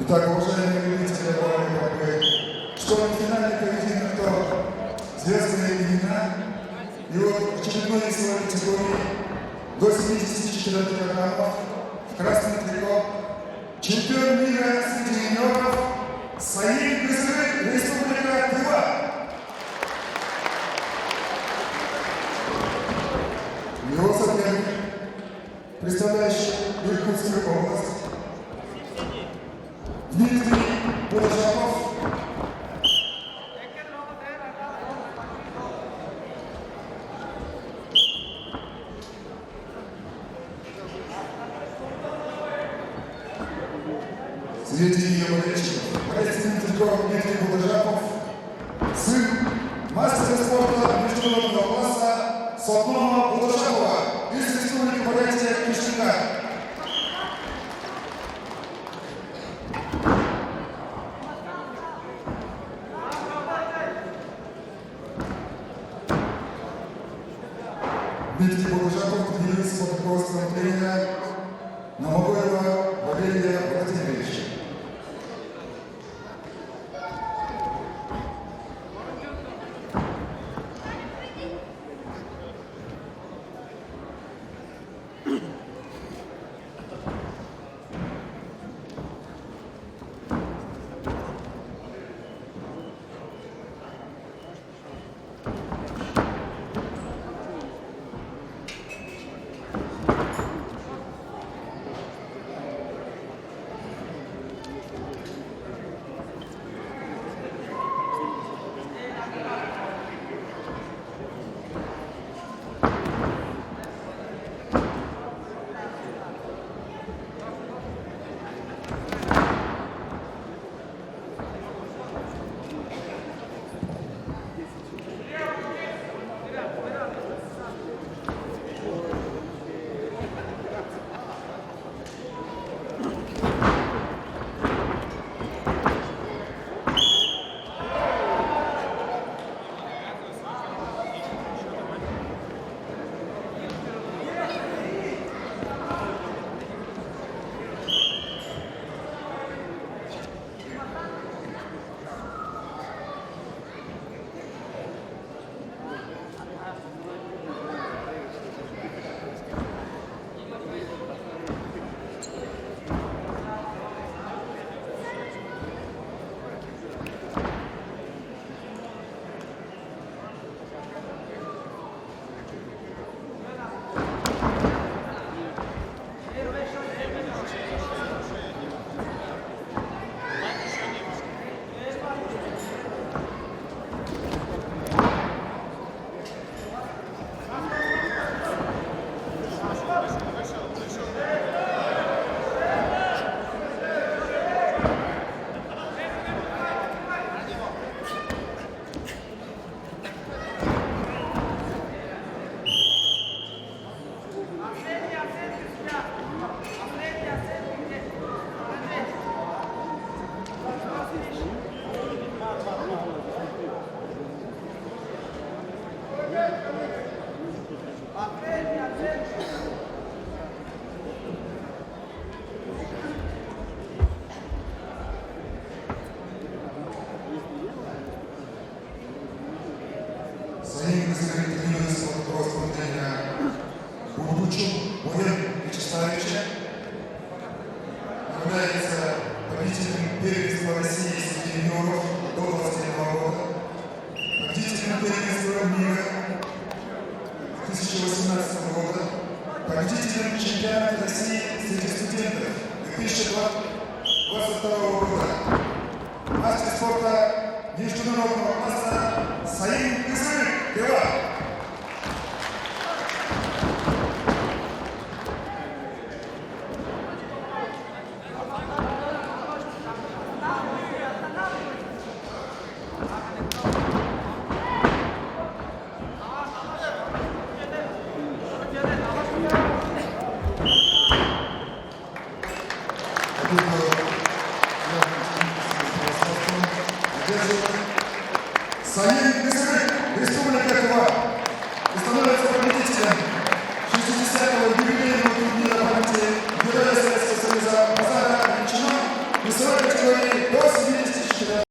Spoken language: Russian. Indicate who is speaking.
Speaker 1: Итак, уважаемые любители, что на финальный поединок, то звездные имена. И вот очередной весовой категории до 74 килограммов в красном трико чемпион мира среди юниоров Саид Гызырык, Республика Тыва. Его соперник, представляющий Иркутскую область, Дмитрий Буржаков. Среди ее болельщиков болельщик Дмитрий Буржаков, сын мастера спорта международного класса Сотнова Буржакова из Республики Бурятия Кишинга. Дмитрий Буржаков тренируется под руководством тренера Намогоева Валерия Владимировича. Саид Гызырык тренируется под руководством тренера Бурдучу Олега Вячеславовича, является победителем первенства России среди юниоров до 21 года, победителем первенства мира 2018 года, победителем чемпионата России среди студентов 2022 года, мастер спорта международного класса Саид Гызырык, Тыва. Саид Гызырык, Республика Тыва, становится победителем 60-го юбилейного турнира памяти Героя Советского Союза Базара Величина и категорії